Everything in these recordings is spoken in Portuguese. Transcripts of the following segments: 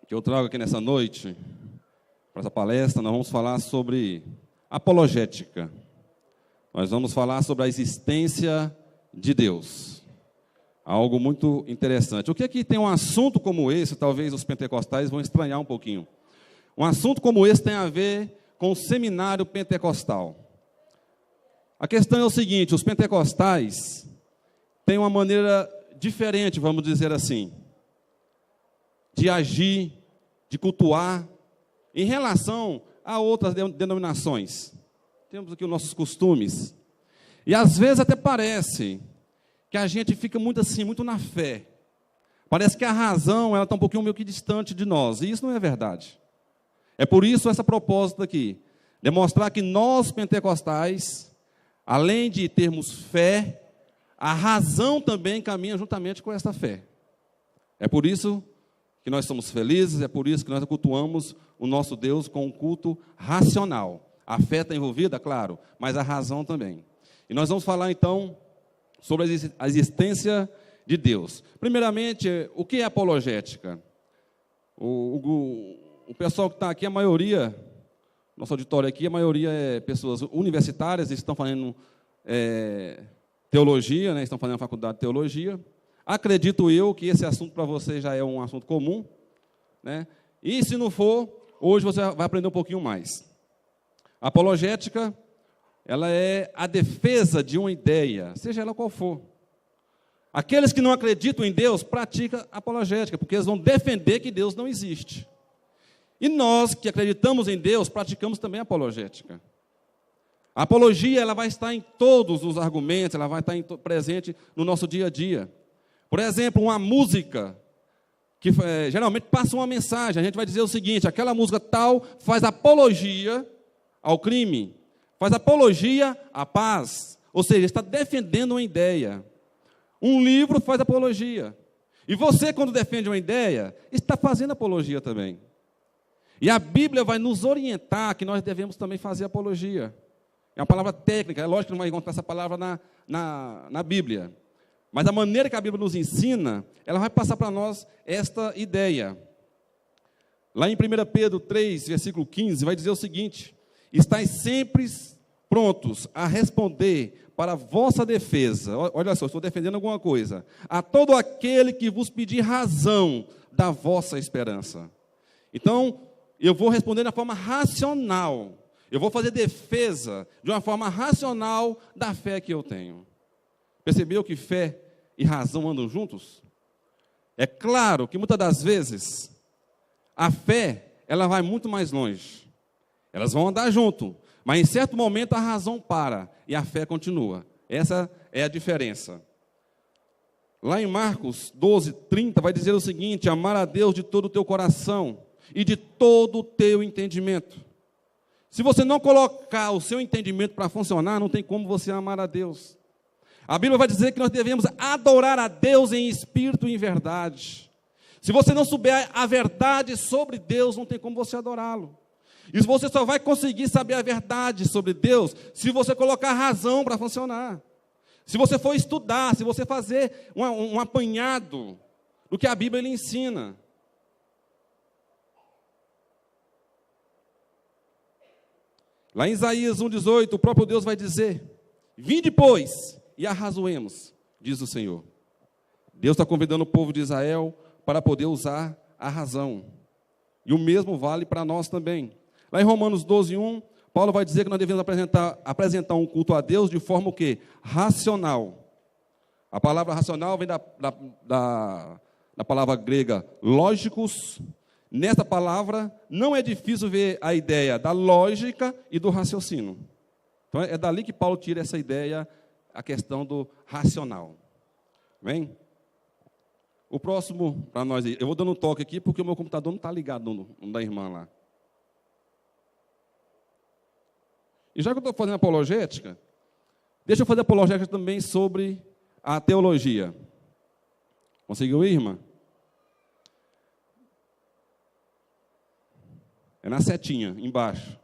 Que eu trago aqui nessa noite, para essa palestra, nós vamos falar sobre apologética. Nós vamos falar sobre a existência de Deus. Algo muito interessante. O que é que tem um assunto como esse, talvez os pentecostais vão estranhar um pouquinho. Um assunto como esse tem a ver com o seminário pentecostal. A questão é o seguinte, os pentecostais têm uma maneira diferente, vamos dizer assim, de agir, de cultuar, em relação a outras denominações. Temos aqui os nossos costumes. E às vezes até parece que a gente fica muito assim, muito na fé. Parece que a razão ela está um pouquinho meio que distante de nós. E isso não é verdade. É por isso essa proposta aqui. Demonstrar que nós, pentecostais, além de termos fé, a razão também caminha juntamente com essa fé. É por isso que nós somos felizes, é por isso que nós cultuamos o nosso Deus com um culto racional. A fé está envolvida, claro, mas a razão também. E nós vamos falar, então, sobre a existência de Deus. Primeiramente, o que é apologética? O pessoal que está aqui, a maioria, nosso auditório aqui, a maioria é pessoas universitárias, estão fazendo teologia, né, estão fazendo a faculdade de teologia. Acredito eu que esse assunto para você já é um assunto comum, né? E se não for, hoje você vai aprender um pouquinho mais. A apologética, ela é a defesa de uma ideia, seja ela qual for. Aqueles que não acreditam em Deus praticam apologética, porque eles vão defender que Deus não existe. E nós que acreditamos em Deus, praticamos também apologética. A apologia ela vai estar em todos os argumentos, ela vai estar presente no nosso dia a dia. Por exemplo, uma música que geralmente passa uma mensagem. A gente vai dizer o seguinte, aquela música tal faz apologia ao crime, faz apologia à paz. Ou seja, está defendendo uma ideia. Um livro faz apologia. E você, quando defende uma ideia, está fazendo apologia também. E a Bíblia vai nos orientar que nós devemos também fazer apologia. É uma palavra técnica, é lógico que não vai encontrar essa palavra na Bíblia. Mas a maneira que a Bíblia nos ensina, ela vai passar para nós esta ideia. Lá em 1 Pedro 3, versículo 15, vai dizer o seguinte: estais sempre prontos a responder para a vossa defesa. Olha só, estou defendendo alguma coisa. A todo aquele que vos pedir razão da vossa esperança. Então, eu vou responder de forma racional. Eu vou fazer defesa de uma forma racional da fé que eu tenho. Percebeu que fé e razão andam juntos? É claro que muitas das vezes a fé ela vai muito mais longe. Elas vão andar junto, mas em certo momento a razão para e a fé continua. Essa é a diferença. Lá em Marcos 12, 30 vai dizer o seguinte: amar a Deus de todo o teu coração e de todo o teu entendimento. Se você não colocar o seu entendimento para funcionar, não tem como você amar a Deus. A Bíblia vai dizer que nós devemos adorar a Deus em espírito e em verdade. Se você não souber a verdade sobre Deus, não tem como você adorá-lo. E você só vai conseguir saber a verdade sobre Deus se você colocar a razão para funcionar. Se você for estudar, se você fazer um apanhado do que a Bíblia lhe ensina. Lá em Isaías 1,18, o próprio Deus vai dizer: vinde, pois, e arrazoemos, diz o Senhor. Deus está convidando o povo de Israel para poder usar a razão. E o mesmo vale para nós também. Lá em Romanos 12:1, Paulo vai dizer que nós devemos apresentar um culto a Deus de forma o quê? Racional. A palavra racional vem da palavra grega lógicos. Nessa palavra, não é difícil ver a ideia da lógica e do raciocínio. Então, é dali que Paulo tira essa ideia, a questão do racional. Bem? O próximo, para nós, eu vou dando um toque aqui, porque o meu computador não está ligado no da irmã lá. E já que eu estou fazendo apologética, deixa eu fazer apologética também sobre a teologia. Conseguiu ir, irmã? É na setinha, embaixo.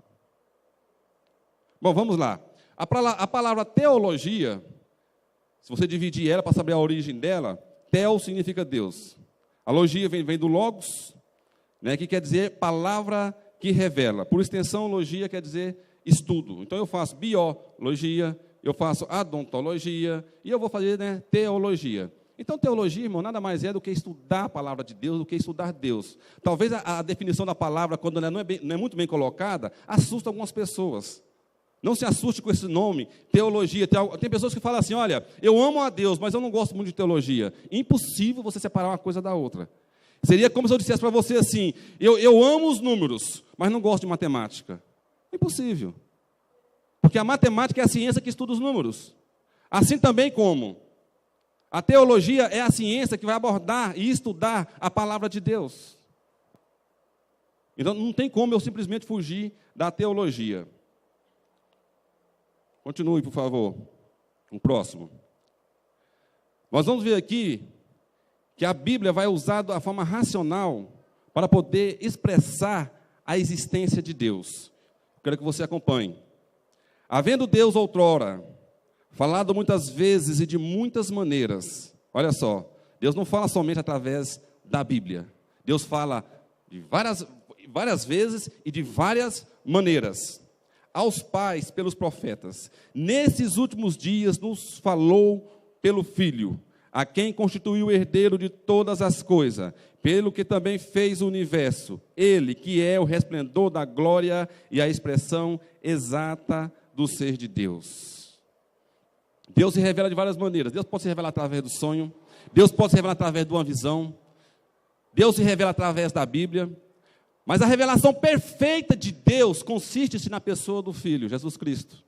Bom, vamos lá. A palavra teologia, se você dividir ela para saber a origem dela, tel significa Deus. A logia vem do logos, né, que quer dizer palavra que revela. Por extensão, logia quer dizer estudo. Então, eu faço biologia, eu faço odontologia e eu vou fazer, né, teologia. Então, teologia, irmão, nada mais é do que estudar a palavra de Deus, do que estudar Deus. Talvez a definição da palavra, quando ela não é muito bem colocada, assusta algumas pessoas. Não se assuste com esse nome, teologia. Tem pessoas que falam assim, olha, eu amo a Deus, mas eu não gosto muito de teologia. Impossível você separar uma coisa da outra. Seria como se eu dissesse para você assim, eu amo os números, mas não gosto de matemática. Impossível. Porque a matemática é a ciência que estuda os números. Assim também como a teologia é a ciência que vai abordar e estudar a palavra de Deus. Então, não tem como eu simplesmente fugir da teologia. Continue, por favor. O próximo. Nós vamos ver aqui que a Bíblia vai usar da forma racional para poder expressar a existência de Deus. Quero que você acompanhe. Havendo Deus outrora falado muitas vezes e de muitas maneiras. Olha só, Deus não fala somente através da Bíblia. Deus fala de várias vezes e de várias maneiras. Aos pais pelos profetas. Nesses últimos dias nos falou pelo Filho, a quem constituiu o herdeiro de todas as coisas, pelo que também fez o universo. Ele, que é o resplendor da glória e a expressão exata do ser de Deus. Deus se revela de várias maneiras. Deus pode se revelar através do sonho. Deus pode se revelar através de uma visão. Deus se revela através da Bíblia. Mas a revelação perfeita de Deus consiste na pessoa do Filho, Jesus Cristo.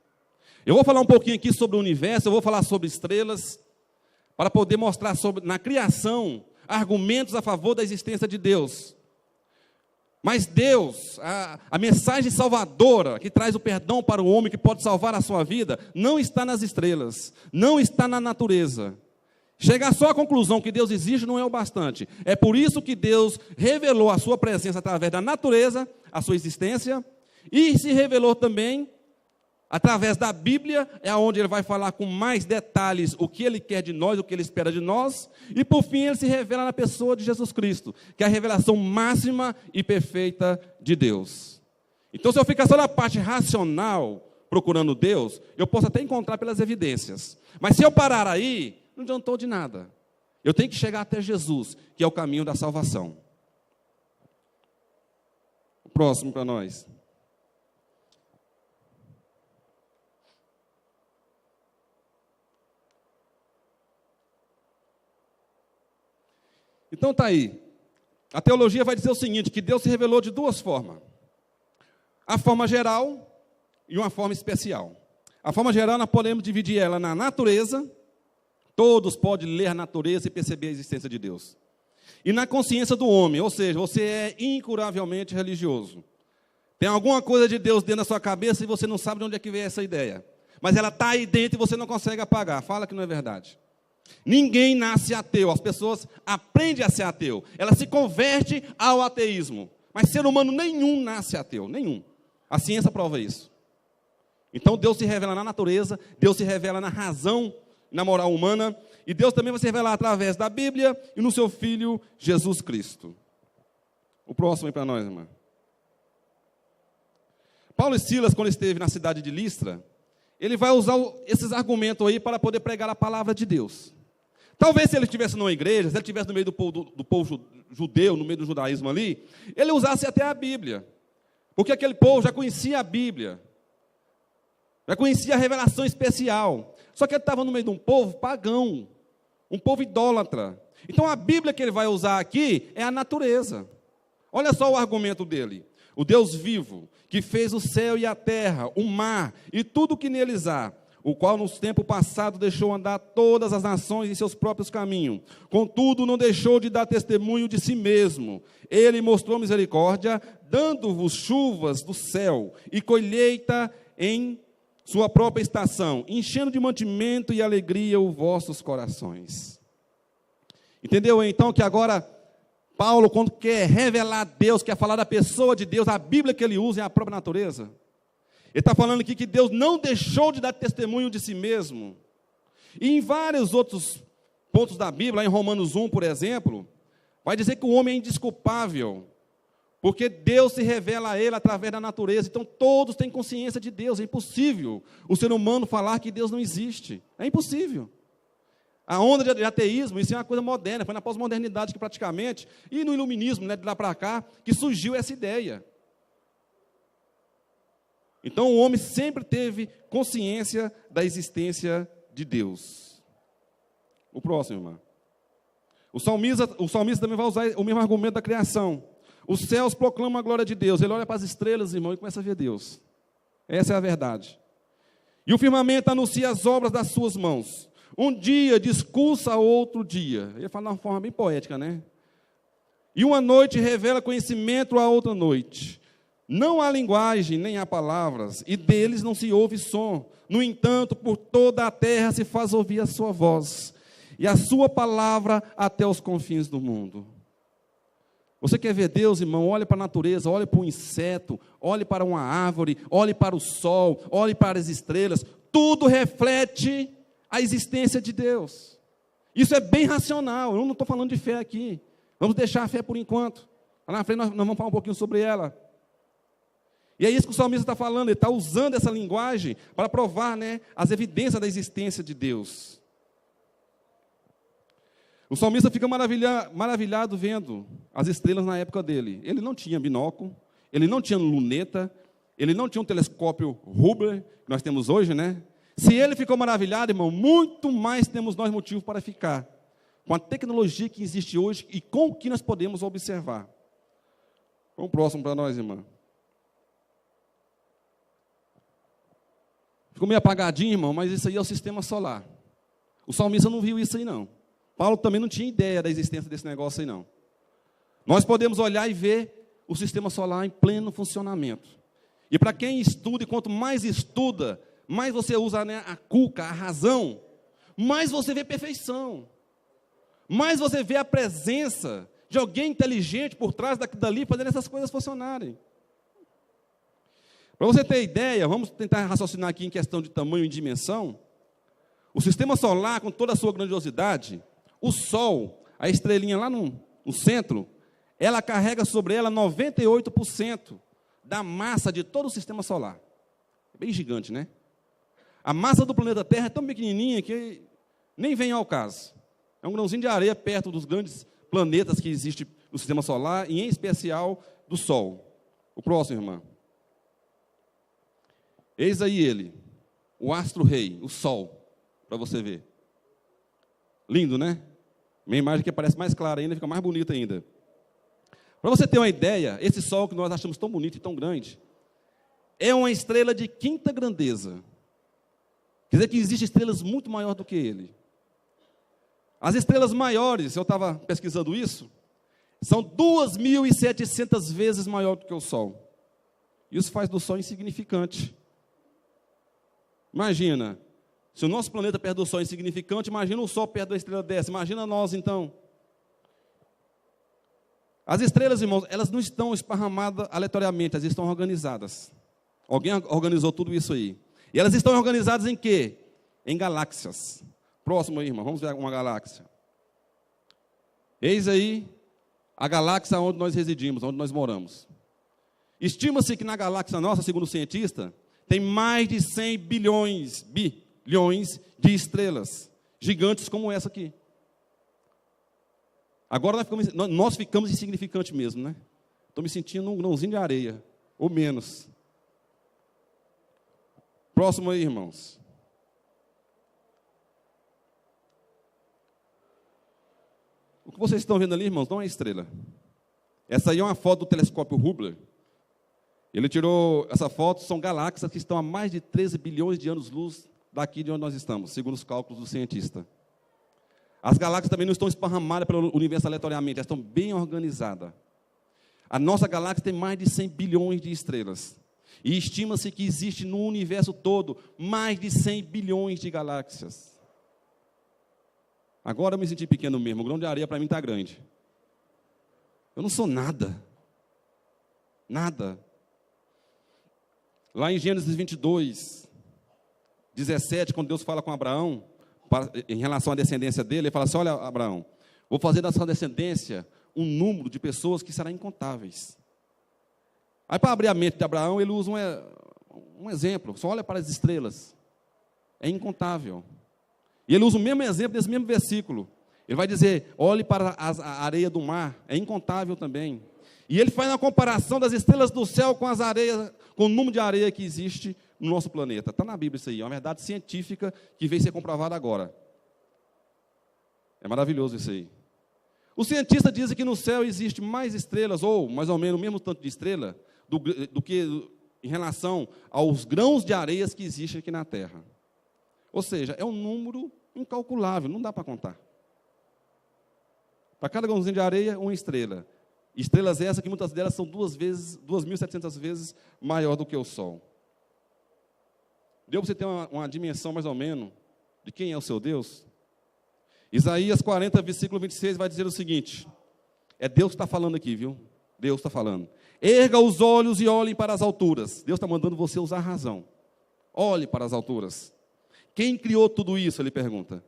Eu vou falar um pouquinho aqui sobre o universo, eu vou falar sobre estrelas, para poder mostrar na criação argumentos a favor da existência de Deus. Mas Deus, a mensagem salvadora, que traz o perdão para o homem, que pode salvar a sua vida, não está nas estrelas, não está na natureza. Chegar só à conclusão que Deus existe não é o bastante. É por isso que Deus revelou a sua presença através da natureza, a sua existência, e se revelou também através da Bíblia, é onde ele vai falar com mais detalhes o que ele quer de nós, o que ele espera de nós, e por fim ele se revela na pessoa de Jesus Cristo, que é a revelação máxima e perfeita de Deus. Então, se eu ficar só na parte racional, procurando Deus, eu posso até encontrar pelas evidências. Mas se eu parar aí, não adiantou de nada. Eu tenho que chegar até Jesus, que é o caminho da salvação. O próximo para nós. Então está aí. A teologia vai dizer o seguinte, que Deus se revelou de duas formas. A forma geral e uma forma especial. A forma geral, nós podemos dividir ela na natureza. Todos podem ler a natureza e perceber a existência de Deus. E na consciência do homem, ou seja, você é incuravelmente religioso. Tem alguma coisa de Deus dentro da sua cabeça e você não sabe de onde é que veio essa ideia. Mas ela está aí dentro e você não consegue apagar. Fala que não é verdade. Ninguém nasce ateu. As pessoas aprendem a ser ateu. Ela se converte ao ateísmo. Mas ser humano nenhum nasce ateu. Nenhum. A ciência prova isso. Então Deus se revela na natureza. Deus se revela na razão, na moral humana, e Deus também vai se revelar através da Bíblia e no seu Filho, Jesus Cristo. O próximo aí para nós, irmã. Paulo e Silas, quando esteve na cidade de Listra, ele vai usar esses argumentos aí para poder pregar a palavra de Deus. Talvez se ele estivesse numa igreja, se ele estivesse no meio do povo judeu, no meio do judaísmo ali, ele usasse até a Bíblia, porque aquele povo já conhecia a Bíblia, já conhecia a revelação especial. Só que ele estava no meio de um povo pagão, um povo idólatra. Então a Bíblia que ele vai usar aqui é a natureza. Olha só o argumento dele. O Deus vivo, que fez o céu e a terra, o mar e tudo o que neles há, o qual nos tempos passados deixou andar todas as nações em seus próprios caminhos. Contudo, não deixou de dar testemunho de si mesmo. Ele mostrou misericórdia, dando-vos chuvas do céu e colheita em sua própria estação, enchendo de mantimento e alegria os vossos corações. Entendeu então que agora Paulo, quando quer revelar Deus, quer falar da pessoa de Deus, a Bíblia que ele usa é a própria natureza. Ele está falando aqui que Deus não deixou de dar testemunho de si mesmo. E em vários outros pontos da Bíblia, em Romanos 1, por exemplo, Vai dizer que o homem é indesculpável, porque Deus se revela a ele através da natureza. Então, todos têm consciência de Deus. É impossível o ser humano falar que Deus não existe. É impossível. A onda de ateísmo, isso é uma coisa moderna, foi na pós-modernidade que praticamente, e no iluminismo, né, de lá para cá, que surgiu essa ideia. Então, o homem sempre teve consciência da existência de Deus. O próximo, irmão. O salmista também vai usar o mesmo argumento da criação. Os céus proclamam a glória de Deus. Ele olha para as estrelas, irmão, e começa a ver Deus. Essa é a verdade. E o firmamento anuncia as obras das suas mãos. Um dia discursa outro dia. Ele fala de uma forma bem poética, né? E uma noite revela conhecimento a outra noite. Não há linguagem, nem há palavras, e deles não se ouve som. No entanto, por toda a terra se faz ouvir a sua voz, e a sua palavra até os confins do mundo. Você quer ver Deus, irmão? Olhe para a natureza, olhe para um inseto, olhe para uma árvore, olhe para o sol, olhe para as estrelas. Tudo reflete a existência de Deus. Isso é bem racional, eu não estou falando de fé aqui. Vamos deixar a fé por enquanto. Lá na frente nós vamos falar um pouquinho sobre ela. E é isso que o salmista está falando, ele está usando essa linguagem para provar, né, as evidências da existência de Deus. O salmista fica maravilhado vendo as estrelas na época dele. Ele não tinha binóculo, ele não tinha luneta, ele não tinha um telescópio Hubble, que nós temos hoje, né? Se ele ficou maravilhado, irmão, muito mais temos nós motivos para ficar. Com a tecnologia que existe hoje e com o que nós podemos observar. Vamos próximo para nós, irmão. Ficou meio apagadinho, irmão, mas isso aí é o sistema solar. O salmista não viu isso aí, não. Paulo também não tinha ideia da existência desse negócio aí, não. Nós podemos olhar e ver o sistema solar em pleno funcionamento. E para quem estuda, e quanto mais estuda, mais você usa, né, a cuca, a razão, mais você vê perfeição. Mais você vê a presença de alguém inteligente por trás dali, fazendo essas coisas funcionarem. Para você ter ideia, vamos tentar raciocinar aqui em questão de tamanho e dimensão. O sistema solar, com toda a sua grandiosidade, o Sol, a estrelinha lá no centro, ela carrega sobre ela 98% da massa de todo o sistema solar. É bem gigante, né? A massa do planeta Terra é tão pequenininha que nem vem ao caso. É um grãozinho de areia perto dos grandes planetas que existem no sistema solar, e em especial do Sol. O próximo, irmão. Eis aí ele, o astro-rei, o Sol, para você ver. Lindo, né? Minha imagem que parece mais clara ainda, fica mais bonita ainda. Para você ter uma ideia, esse Sol que nós achamos tão bonito e tão grande, é uma estrela de quinta grandeza. Quer dizer que existem estrelas muito maiores do que ele. As estrelas maiores, eu estava pesquisando isso, são 2.700 vezes maior do que o Sol. Isso faz do Sol insignificante. Imagina, se o nosso planeta perto do Sol é insignificante, imagina o Sol perto da estrela dessa, imagina nós então. As estrelas, irmãos, elas não estão esparramadas aleatoriamente, elas estão organizadas. Alguém organizou tudo isso aí. E elas estão organizadas em quê? Em galáxias. Próximo aí, irmão, vamos ver uma galáxia. Eis aí a galáxia onde nós residimos, onde nós moramos. Estima-se que na galáxia nossa, segundo o cientista, tem mais de 100 bilhões de estrelas, gigantes como essa aqui. Agora nós ficamos insignificantes mesmo, né? Estou me sentindo um grãozinho de areia, ou menos. Próximo aí, irmãos. O que vocês estão vendo ali, irmãos, não é estrela. Essa aí é uma foto do telescópio Hubble. Ele tirou essa foto, são galáxias que estão a mais de 13 bilhões de anos-luz daqui de onde nós estamos, segundo os cálculos do cientista. As galáxias também não estão esparramadas pelo universo aleatoriamente, elas estão bem organizadas. A nossa galáxia tem mais de 100 bilhões de estrelas. E estima-se que existe no universo todo mais de 100 bilhões de galáxias. Agora eu me senti pequeno mesmo, o grão de areia para mim está grande. Eu não sou nada. Nada. Lá em Gênesis 22, 17, quando Deus fala com Abraão, em relação à descendência dele, ele fala assim, olha, Abraão, vou fazer da sua descendência um número de pessoas que será incontáveis. Aí, para abrir a mente de Abraão, ele usa um exemplo. Só olha para as estrelas. É incontável. E ele usa o mesmo exemplo desse mesmo versículo. Ele vai dizer, olhe para a areia do mar. É incontável também. E ele faz uma comparação das estrelas do céu com as areias, com o número de areia que existe no nosso planeta. Está na Bíblia isso aí. É uma verdade científica que veio ser comprovada agora. É maravilhoso isso aí. Os cientistas dizem que no céu existe mais estrelas, ou mais ou menos o mesmo tanto de estrela, do que em relação aos grãos de areias que existem aqui na Terra. Ou seja, é um número incalculável, não dá para contar. Para cada grãozinho de areia, uma estrela. Estrelas essas que muitas delas são 2.700 vezes maior do que o Sol. Deu para você ter uma dimensão mais ou menos de quem é o seu Deus? Isaías 40, versículo 26 vai dizer o seguinte, é Deus que está falando aqui, viu? Deus está falando. Erga os olhos e olhem para as alturas. Deus está mandando você usar a razão. Olhe para as alturas. Quem criou tudo isso? Ele pergunta.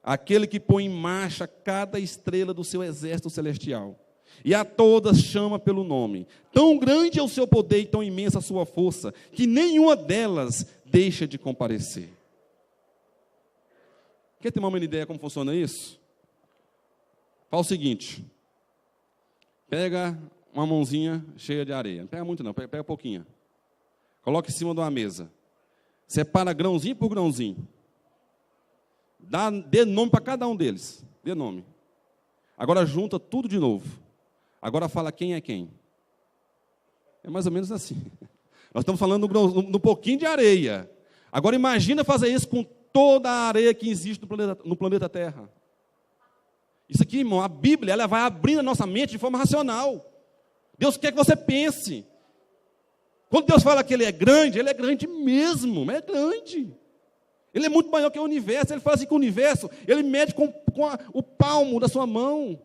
Aquele que põe em marcha cada estrela do seu exército celestial. E a todas chama pelo nome. Tão grande é o seu poder e tão imensa a sua força, que nenhuma delas deixa de comparecer. Quer ter uma ideia como funciona isso? Fala o seguinte. Pega uma mãozinha cheia de areia. Não pega muito não, pega pouquinho. Coloca em cima de uma mesa. Separa grãozinho por grãozinho. Dê nome para cada um deles. Dê nome. Agora junta tudo de novo. Agora fala quem é quem. É mais ou menos assim. Nós estamos falando no pouquinho de areia. Agora imagina fazer isso com toda a areia que existe no planeta Terra. Isso aqui, irmão, a Bíblia, ela vai abrindo a nossa mente de forma racional. Deus quer que você pense. Quando Deus fala que Ele é grande mesmo, é grande. Ele é muito maior que o universo. Ele fala assim que o universo, ele mede com o palmo da sua mão.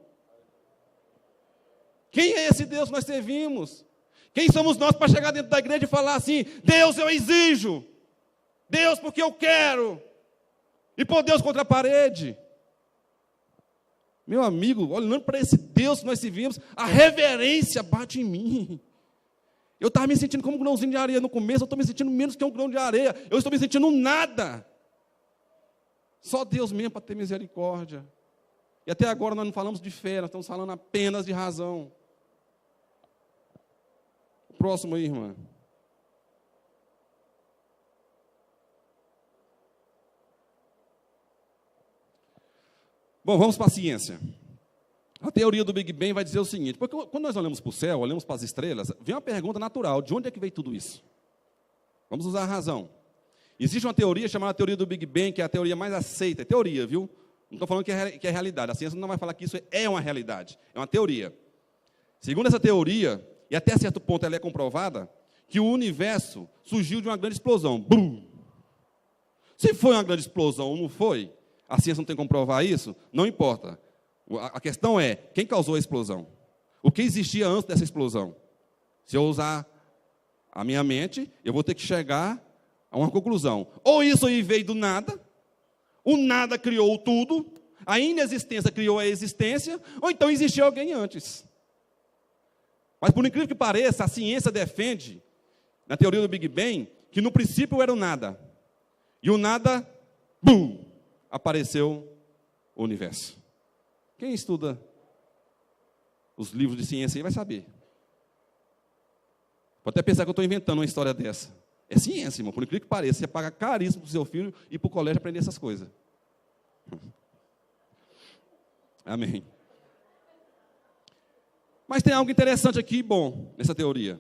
Quem é esse Deus que nós servimos? Quem somos nós para chegar dentro da igreja e falar assim, Deus, eu exijo. Deus, porque eu quero. E pôr Deus contra a parede. Meu amigo, olhando para esse Deus que nós servimos, a reverência bate em mim. Eu estava me sentindo como um grãozinho de areia no começo, eu estou me sentindo menos que um grão de areia. Eu estou me sentindo nada. Só Deus mesmo para ter misericórdia. E até agora nós não falamos de fé, nós estamos falando apenas de razão. O próximo aí, irmã. Bom, vamos para a ciência. A teoria do Big Bang vai dizer o seguinte, porque quando nós olhamos para o céu, olhamos para as estrelas, vem uma pergunta natural, de onde é que veio tudo isso? Vamos usar a razão. Existe uma teoria chamada teoria do Big Bang, que é a teoria mais aceita, é teoria, viu? Não estou falando que é realidade, a ciência não vai falar que isso é uma realidade, é uma teoria. Segundo essa teoria, e até certo ponto ela é comprovada, que o universo surgiu de uma grande explosão. Bum! Se foi uma grande explosão ou não foi, a ciência não tem como provar isso, não importa. A questão é, quem causou a explosão? O que existia antes dessa explosão? Se eu usar a minha mente, eu vou ter que chegar a uma conclusão. Ou isso aí veio do nada, o nada criou tudo, a inexistência criou a existência, ou então existia alguém antes. Mas por incrível que pareça, a ciência defende, na teoria do Big Bang, que no princípio era o nada. E o nada, bum, apareceu o universo. Quem estuda os livros de ciência aí vai saber. Pode até pensar que eu estou inventando uma história dessa. É ciência, irmão, por incrível que pareça. Você paga caríssimo para o seu filho ir para o colégio aprender essas coisas. Amém. Mas tem algo interessante aqui, bom, nessa teoria.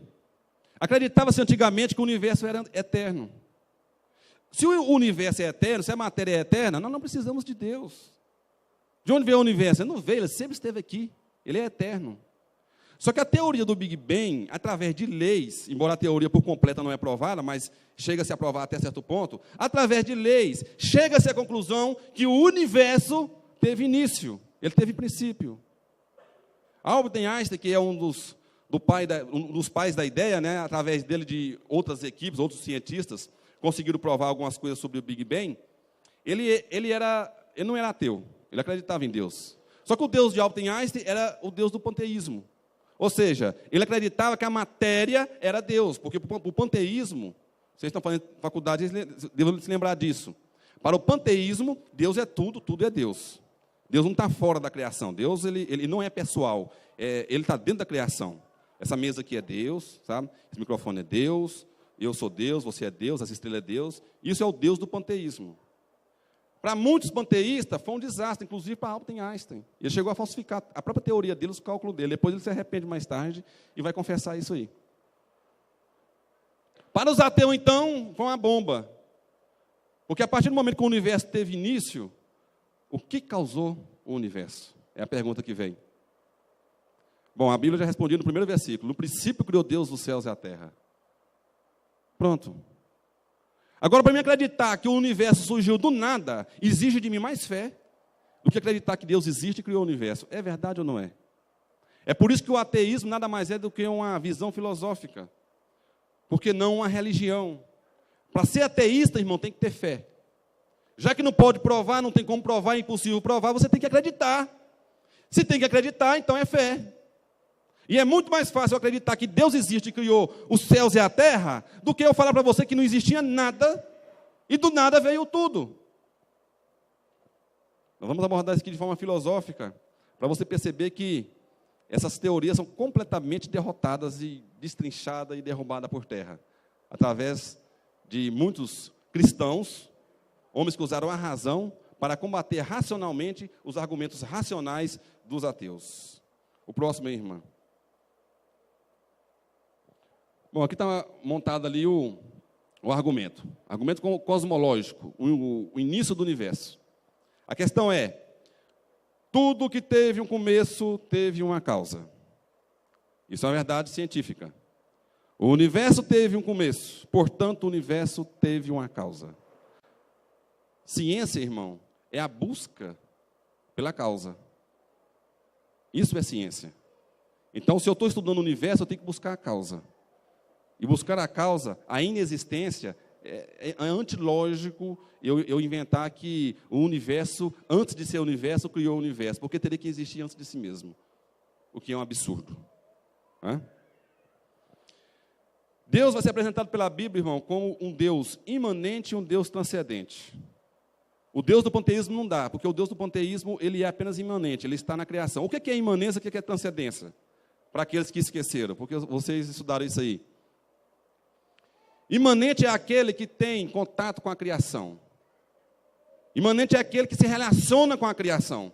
Acreditava-se antigamente que o universo era eterno. Se o universo é eterno, se a matéria é eterna, nós não precisamos de Deus. De onde veio o universo? Ele não veio, ele sempre esteve aqui. Ele é eterno. Só que a teoria do Big Bang, através de leis, embora a teoria por completa não é provada, mas chega-se a provar até certo ponto, através de leis, chega-se à conclusão que o universo teve início, ele teve princípio. Albert Einstein, que é um dos pais da ideia, né, através dele de outras equipes, outros cientistas, conseguiram provar algumas coisas sobre o Big Bang, ele não era ateu, ele acreditava em Deus. Só que o Deus de Albert Einstein era o Deus do panteísmo. Ou seja, ele acreditava que a matéria era Deus, porque o panteísmo, vocês estão fazendo faculdade, devem se lembrar disso. Para o panteísmo, Deus é tudo, tudo é Deus. Deus não está fora da criação. Deus ele não é pessoal, ele está dentro da criação. Essa mesa aqui é Deus, sabe? Esse microfone é Deus, eu sou Deus, você é Deus, essa estrela é Deus. Isso é o Deus do panteísmo. Para muitos panteístas, foi um desastre, inclusive para Albert Einstein. Ele chegou a falsificar a própria teoria dele, os cálculos dele. Depois ele se arrepende mais tarde e vai confessar isso aí. Para os ateus, então, foi uma bomba. Porque a partir do momento que o universo teve início, o que causou o universo? É a pergunta que vem. Bom, a Bíblia já respondeu no primeiro versículo. No princípio criou Deus os céus e a terra. Pronto. Agora, para mim acreditar que o universo surgiu do nada, exige de mim mais fé do que acreditar que Deus existe e criou o universo. É verdade ou não é? É por isso que o ateísmo nada mais é do que uma visão filosófica. Porque não uma religião. Para ser ateísta, irmão, tem que ter fé. Já que não pode provar, não tem como provar, é impossível provar, você tem que acreditar. Se tem que acreditar, então é fé. E é muito mais fácil eu acreditar que Deus existe e criou os céus e a terra, do que eu falar para você que não existia nada, e do nada veio tudo. Nós vamos abordar isso aqui de forma filosófica, para você perceber que essas teorias são completamente derrotadas e destrinchadas e derrubadas por terra, através de muitos cristãos, homens que usaram a razão para combater racionalmente os argumentos racionais dos ateus. O próximo, irmã. Bom, aqui está montado ali o argumento. Argumento cosmológico, o início do universo. A questão é, tudo que teve um começo, teve uma causa. Isso é uma verdade científica. O universo teve um começo, portanto, o universo teve uma causa. Ciência, irmão, é a busca pela causa. Isso é ciência. Então, se eu estou estudando o universo, eu tenho que buscar a causa. E buscar a causa, a inexistência, é antilógico eu inventar que o universo, antes de ser universo, criou o universo, porque teria que existir antes de si mesmo, o que é um absurdo. Deus vai ser apresentado pela Bíblia, irmão, como um Deus imanente e um Deus transcendente. O Deus do panteísmo não dá, porque o Deus do panteísmo ele é apenas imanente, ele está na criação. O que é imanência, o que é transcendência? Para aqueles que esqueceram, porque vocês estudaram isso aí. Imanente é aquele que tem contato com a criação. Imanente é aquele que se relaciona com a criação.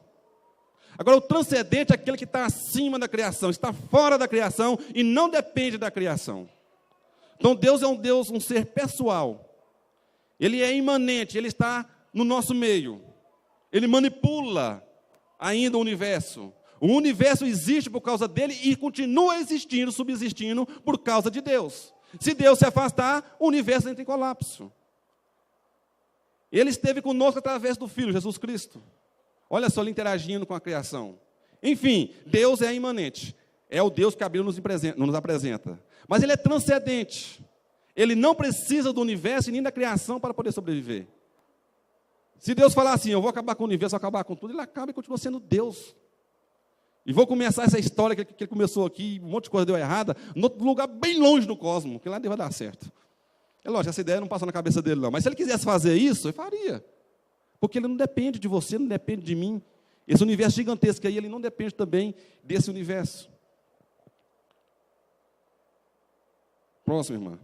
Agora, o transcendente é aquele que está acima da criação, está fora da criação e não depende da criação. Então, Deus é um Deus, um ser pessoal. Ele é imanente, ele está no nosso meio. Ele manipula ainda o universo. O universo existe por causa dele e continua existindo, subsistindo por causa de Deus. Se Deus se afastar, o universo entra em colapso. Ele esteve conosco através do Filho, Jesus Cristo. Olha só, ele interagindo com a criação. Enfim, Deus é imanente. É o Deus que a Bíblia nos apresenta. Mas ele é transcendente. Ele não precisa do universo e nem da criação para poder sobreviver. Se Deus falar assim, eu vou acabar com o universo, vou acabar com tudo, ele acaba e continua sendo Deus. E vou começar essa história que ele começou aqui, um monte de coisa deu errada, num outro lugar bem longe do cosmos, que lá vai dar certo. É lógico, essa ideia não passou na cabeça dele, não. Mas se ele quisesse fazer isso, ele faria. Porque ele não depende de você, não depende de mim. Esse universo gigantesco aí, ele não depende também desse universo. Próximo, irmã.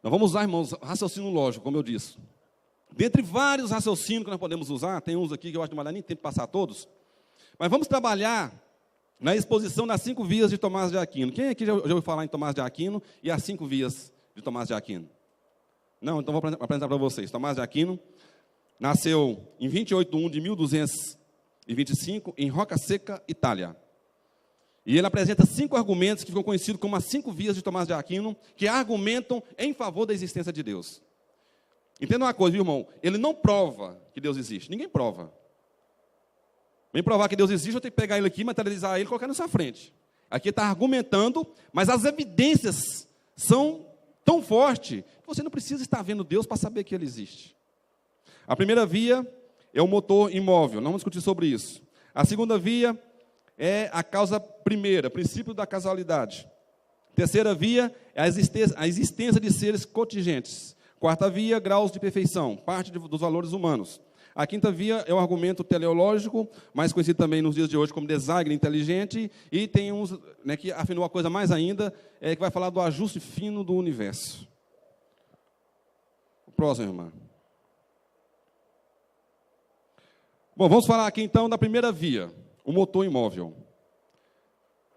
Nós vamos usar, irmãos, raciocínio lógico, como eu disse. Dentre vários raciocínios que nós podemos usar, tem uns aqui que eu acho que não vai dar nem tempo de passar todos, mas vamos trabalhar na exposição das 5 vias de Tomás de Aquino. Quem aqui já ouviu falar em Tomás de Aquino e as 5 vias de Tomás de Aquino? Não? Então vou apresentar para vocês. Tomás de Aquino nasceu em 28 de 1 de 1225, em Roca Seca, Itália. E ele apresenta 5 argumentos que ficam conhecidos como as 5 vias de Tomás de Aquino, que argumentam em favor da existência de Deus. Entenda uma coisa, viu, irmão? Ele não prova que Deus existe. Ninguém prova. Vem provar que Deus existe, eu tenho que pegar ele aqui, materializar ele e colocar na sua frente. Aqui está argumentando, mas as evidências são tão forte que você não precisa estar vendo Deus para saber que Ele existe. A primeira via é o motor imóvel, não vamos discutir sobre isso. A segunda via é a causa primeira, princípio da causalidade. Terceira via é a existência de seres contingentes. Quarta via, graus de perfeição, parte dos valores humanos. A quinta via é o argumento teleológico, mais conhecido também nos dias de hoje como design inteligente, e tem uns, né, que afinou a coisa mais ainda, que vai falar do ajuste fino do universo. O próximo, irmã. Bom, vamos falar aqui então da primeira via, o motor imóvel.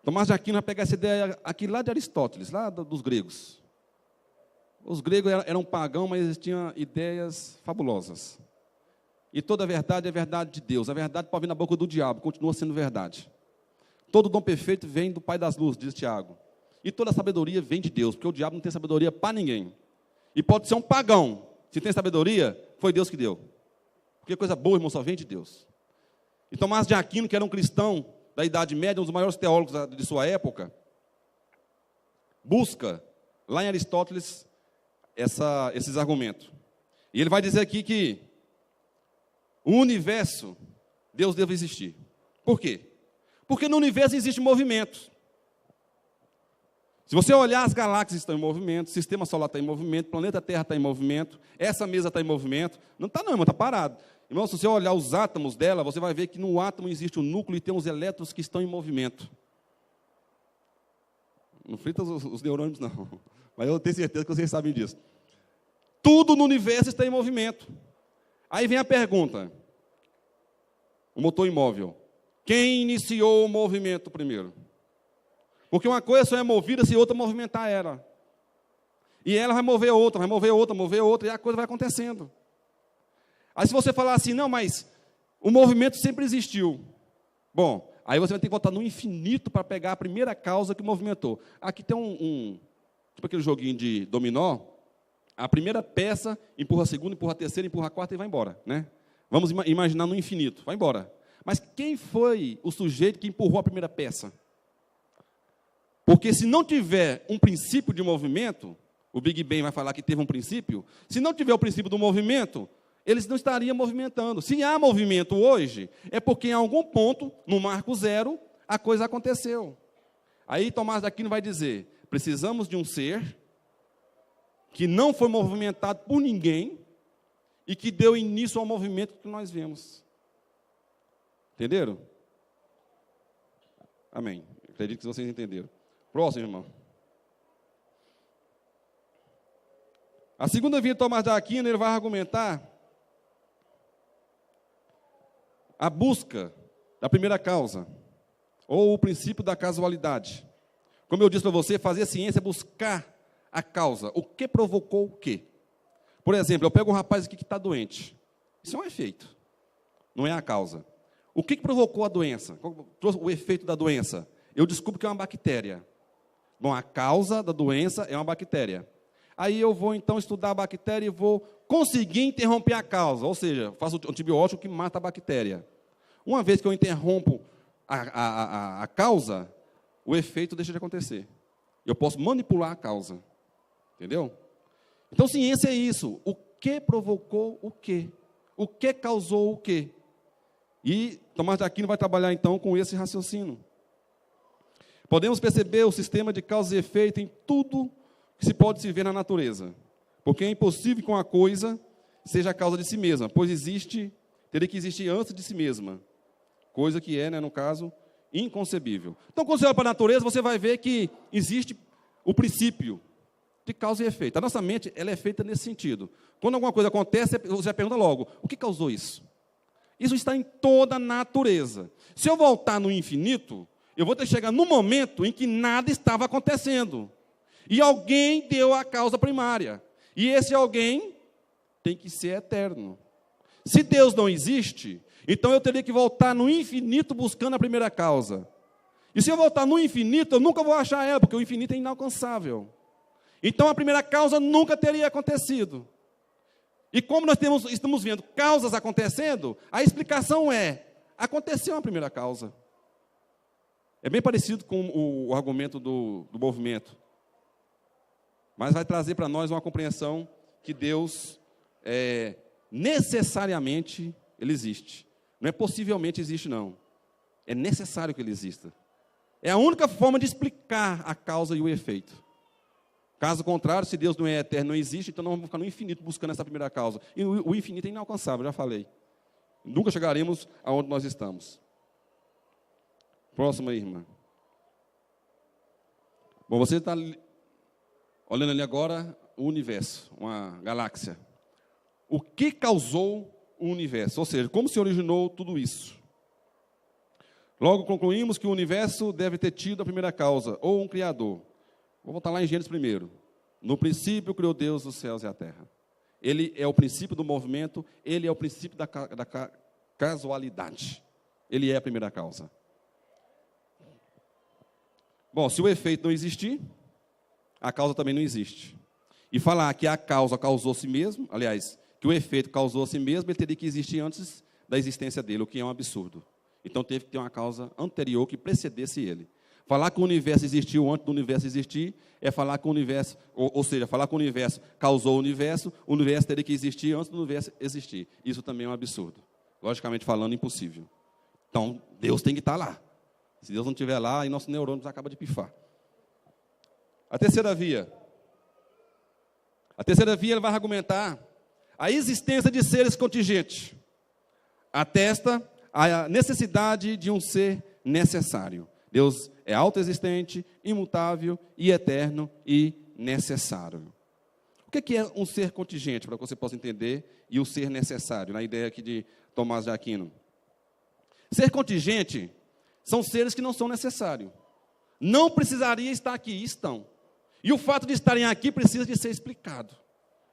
Tomás de Aquino vai pegar essa ideia aqui lá de Aristóteles, lá dos gregos. Os gregos eram pagãos, mas eles tinham ideias fabulosas. E toda a verdade é verdade de Deus. A verdade pode vir na boca do diabo, continua sendo verdade. Todo dom perfeito vem do Pai das luzes, diz Tiago. E toda sabedoria vem de Deus, porque o diabo não tem sabedoria para ninguém. E pode ser um pagão. Se tem sabedoria, foi Deus que deu. Porque coisa boa, irmão, só vem de Deus. E Tomás de Aquino, que era um cristão da Idade Média, um dos maiores teólogos de sua época, busca, lá em Aristóteles, esses argumentos. E ele vai dizer aqui que o universo, Deus deve existir. Por quê? Porque no universo existe movimento. Se você olhar, as galáxias estão em movimento, o sistema solar está em movimento, o planeta Terra está em movimento, essa mesa está em movimento. Não está não, irmão, está parado. Irmão, se você olhar os átomos dela, você vai ver que no átomo existe um núcleo e tem uns elétrons que estão em movimento. Não frita os neurônios, não. Mas eu tenho certeza que vocês sabem disso. Tudo no universo está em movimento. Aí vem a pergunta, o motor imóvel. Quem iniciou o movimento primeiro? Porque uma coisa só é movida se outra movimentar ela. E ela vai mover outra, e a coisa vai acontecendo. Aí se você falar assim, não, mas o movimento sempre existiu. Bom, aí você vai ter que voltar no infinito para pegar a primeira causa que movimentou. Aqui tem tipo aquele joguinho de dominó. A primeira peça empurra a segunda, empurra a terceira, empurra a quarta e vai embora, né? Vamos imaginar no infinito, vai embora. Mas quem foi o sujeito que empurrou a primeira peça? Porque se não tiver um princípio de movimento, o Big Bang vai falar que teve um princípio, se não tiver o princípio do movimento, eles não estariam movimentando. Se há movimento hoje, é porque em algum ponto, no marco zero, a coisa aconteceu. Aí Tomás de Aquino vai dizer, precisamos de um ser que não foi movimentado por ninguém e que deu início ao movimento que nós vemos. Entenderam? Amém. Acredito que vocês entenderam. Próximo, irmão. A segunda via de Tomás de Aquino, ele vai argumentar a busca da primeira causa, ou o princípio da casualidade. Como eu disse para você, fazer ciência é buscar a causa, o que provocou o quê. Por exemplo, eu pego um rapaz aqui que está doente. Isso é um efeito, não é a causa. O que provocou a doença? Qual o efeito da doença? Eu descubro que é uma bactéria. Bom, a causa da doença é uma bactéria. Aí eu vou, então, estudar a bactéria e vou conseguir interromper a causa. Ou seja, faço um antibiótico que mata a bactéria. Uma vez que eu interrompo a causa, o efeito deixa de acontecer. Eu posso manipular a causa. Entendeu? Então, ciência é isso. O que provocou o quê? O que causou o quê? E Tomás de Aquino vai trabalhar, então, com esse raciocínio. Podemos perceber o sistema de causa e efeito em tudo que se pode se ver na natureza. Porque é impossível que uma coisa seja a causa de si mesma, pois teria que existir antes de si mesma. Coisa que é, né, no caso, inconcebível. Então, quando você olha para a natureza, você vai ver que existe o princípio de causa e efeito. A nossa mente, ela é feita nesse sentido. Quando alguma coisa acontece, você já pergunta logo, o que causou isso? Isso está em toda a natureza. Se eu voltar no infinito, eu vou ter que chegar no momento em que nada estava acontecendo. E alguém deu a causa primária. E esse alguém tem que ser eterno. Se Deus não existe, então eu teria que voltar no infinito buscando a primeira causa. E se eu voltar no infinito, eu nunca vou achar ela, porque o infinito é inalcançável. Então a primeira causa nunca teria acontecido. E como nós estamos vendo causas acontecendo, a explicação aconteceu a primeira causa. É bem parecido com o argumento do movimento. mas vai trazer para nós uma compreensão que Deus necessariamente ele existe. Não é possivelmente existe, não. É necessário que ele exista. É a única forma de explicar a causa e o efeito. Caso contrário, se Deus não é eterno, não existe, então nós vamos ficar no infinito buscando essa primeira causa. E o infinito é inalcançável, já falei. Nunca chegaremos aonde nós estamos. Próxima aí, irmã. Bom, você está olhando ali agora o universo, uma galáxia. O que causou o universo? Ou seja, como se originou tudo isso? Logo concluímos que o universo deve ter tido a primeira causa, ou um criador. Vou voltar lá em Gênesis primeiro. No princípio criou Deus os céus e a terra. Ele é o princípio do movimento, ele é o princípio da casualidade. Ele é a primeira causa. Bom, se o efeito não existir, a causa também não existe. E falar que a causa causou a si mesmo, aliás, que o efeito causou a si mesmo, ele teria que existir antes da existência dele, o que é um absurdo. Então teve que ter uma causa anterior que precedesse ele. Falar que o universo existiu antes do universo existir é falar que o universo, ou seja, falar que o universo causou o universo teria que existir antes do universo existir. Isso também é um absurdo. Logicamente falando, impossível. Então, Deus tem que estar lá. Se Deus não estiver lá, aí nosso neurônio acaba de pifar. A terceira via. A terceira via, ele vai argumentar a existência de seres contingentes. Atesta a necessidade de um ser necessário. Deus é autoexistente, imutável e eterno e necessário. O que é um ser contingente, para que você possa entender, e o ser necessário, na ideia aqui de Tomás de Aquino? Ser contingente são seres que não são necessários. Não precisaria estar aqui, e estão. E o fato de estarem aqui precisa de ser explicado.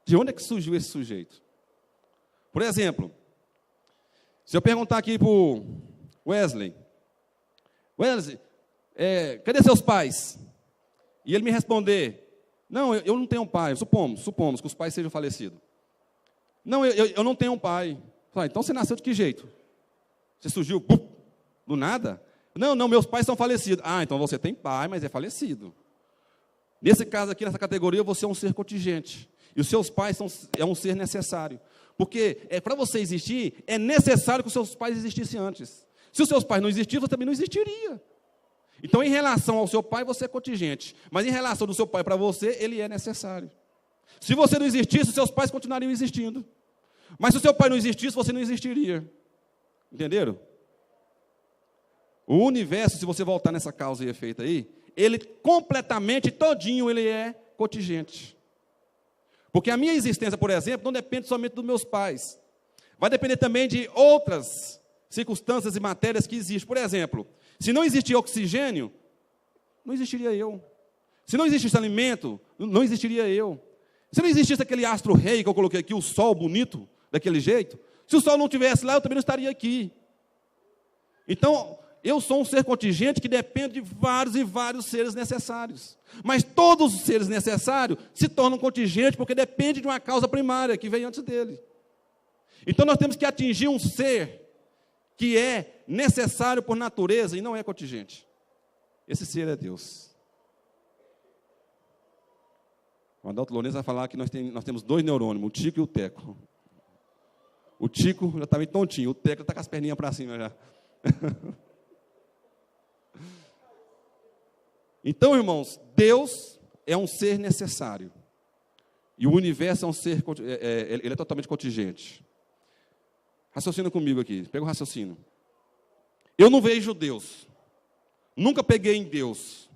De onde é que surgiu esse sujeito? Por exemplo, se eu perguntar aqui para o Wesley, cadê seus pais? E ele me responder, não, eu não tenho um pai, supomos que os pais sejam falecidos. Não, eu não tenho um pai. Então você nasceu de que jeito? Você surgiu do nada? Não, meus pais são falecidos. Então você tem pai, mas é falecido. Nesse caso aqui, nessa categoria, você é um ser contingente. E os seus pais é um ser necessário. Porque para você existir, é necessário que os seus pais existissem antes. Se os seus pais não existissem, você também não existiria. Então, em relação ao seu pai, você é contingente. Mas em relação do seu pai para você, ele é necessário. Se você não existisse, os seus pais continuariam existindo. Mas se o seu pai não existisse, você não existiria. Entenderam? O universo, se você voltar nessa causa e efeito aí, ele completamente, todinho, ele é contingente. Porque a minha existência, por exemplo, não depende somente dos meus pais. Vai depender também de outras circunstâncias e matérias que existem. Por exemplo, se não existir oxigênio, não existiria eu. Se não existisse alimento, não existiria eu. Se não existisse aquele astro-rei que eu coloquei aqui, o sol bonito, daquele jeito, se o sol não estivesse lá, eu também não estaria aqui. Então, eu sou um ser contingente que depende de vários e vários seres necessários. Mas todos os seres necessários se tornam contingentes porque depende de uma causa primária que vem antes dele. Então nós temos que atingir um ser que é necessário por natureza e não é contingente. Esse ser é Deus. O Adalto Lourenço vai falar que nós temos dois neurônios, o Tico e o Teco. O Tico já está meio tontinho, o Teco está com as perninhas para cima já. Então, irmãos, Deus é um ser necessário. E o universo é um ser, ele é totalmente contingente. Raciocina comigo aqui, pega o raciocínio. Eu não vejo Deus. Nunca peguei em Deus.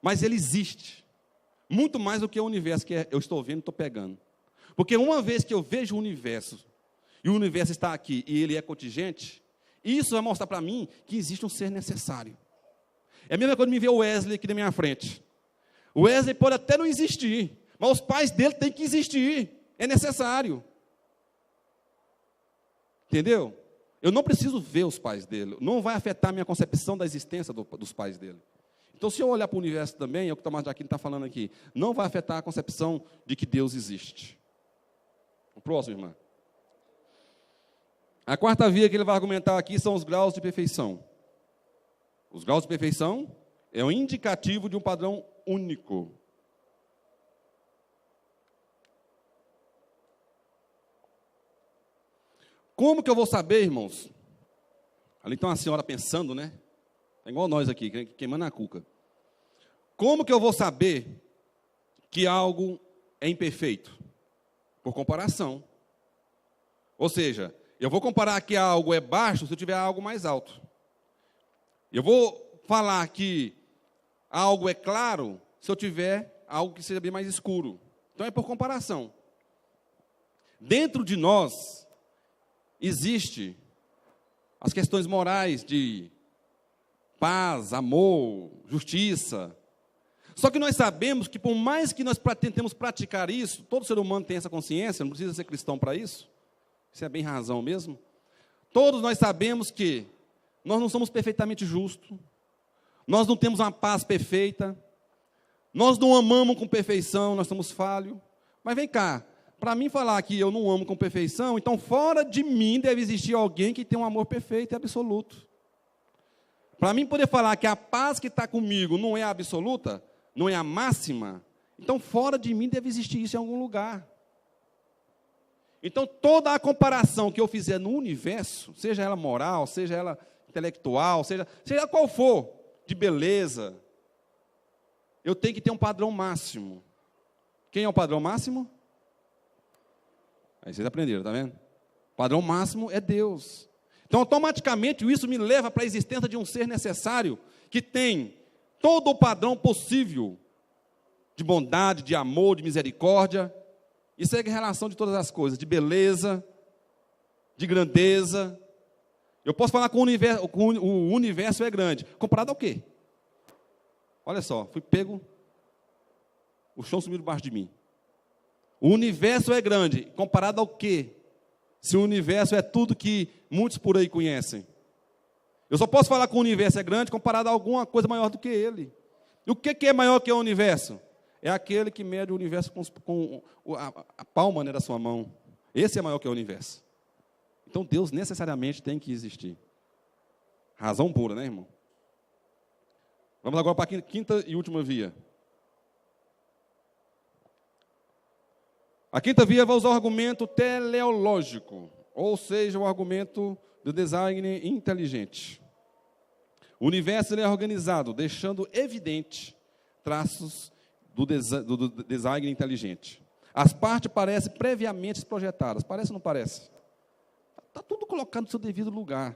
Mas ele existe. Muito mais do que o universo que eu estou vendo e estou pegando. Porque uma vez que eu vejo o universo, e o universo está aqui, e ele é contingente, isso vai mostrar para mim que existe um ser necessário. É a mesma coisa de me ver o Wesley aqui na minha frente. O Wesley pode até não existir, mas os pais dele têm que existir. É necessário. Entendeu? Eu não preciso ver os pais dele. Não vai afetar a minha concepção da existência dos pais dele. Então, se eu olhar para o universo também, é o que o Tomás de Aquino está falando aqui, não vai afetar a concepção de que Deus existe. O próximo, irmã. A quarta via que ele vai argumentar aqui são os graus de perfeição. Os graus de perfeição é um indicativo de um padrão único. Como que eu vou saber, irmãos? Ali está uma senhora pensando, né? É igual nós aqui, queimando a cuca. Como que eu vou saber que algo é imperfeito? Por comparação. Ou seja, eu vou comparar que algo é baixo se eu tiver algo mais alto. Eu vou falar que algo é claro se eu tiver algo que seja bem mais escuro. Então é por comparação. Dentro de nós existe as questões morais de paz, amor, justiça. Só que nós sabemos que por mais que nós tentemos praticar isso, todo ser humano tem essa consciência, não precisa ser cristão para isso. Isso é bem razão mesmo. Todos nós sabemos que nós não somos perfeitamente justos, nós não temos uma paz perfeita, nós não amamos com perfeição, nós somos falhos. Mas vem cá, para mim falar que eu não amo com perfeição, então fora de mim deve existir alguém que tem um amor perfeito e absoluto. Para mim poder falar que a paz que está comigo não é absoluta, não é a máxima, então fora de mim deve existir isso em algum lugar. Então toda a comparação que eu fizer no universo, seja ela moral, seja ela intelectual, seja qual for, de beleza, eu tenho que ter um padrão máximo. Quem é o padrão máximo? Aí vocês aprenderam, tá vendo? O padrão máximo é Deus. Então, automaticamente, isso me leva para a existência de um ser necessário, que tem todo o padrão possível de bondade, de amor, de misericórdia, e segue a relação de todas as coisas, de beleza, de grandeza. Eu posso falar que o universo é grande. Comparado ao quê? Olha só, fui pego, o chão sumiu debaixo de mim. O universo é grande, comparado ao quê? Se o universo é tudo que muitos por aí conhecem. Eu só posso falar que o universo é grande comparado a alguma coisa maior do que ele. E o que é maior que o universo? É aquele que mede o universo com a palma, né, da sua mão. Esse é maior que o universo. Então Deus necessariamente tem que existir. Razão pura, né, irmão? Vamos agora para a quinta e última via. A quinta via vai usar o argumento teleológico, ou seja, o argumento do design inteligente. O universo ele é organizado, deixando evidente traços do design inteligente. As partes parecem previamente projetadas. Parece ou não parece? Está tudo colocado no seu devido lugar.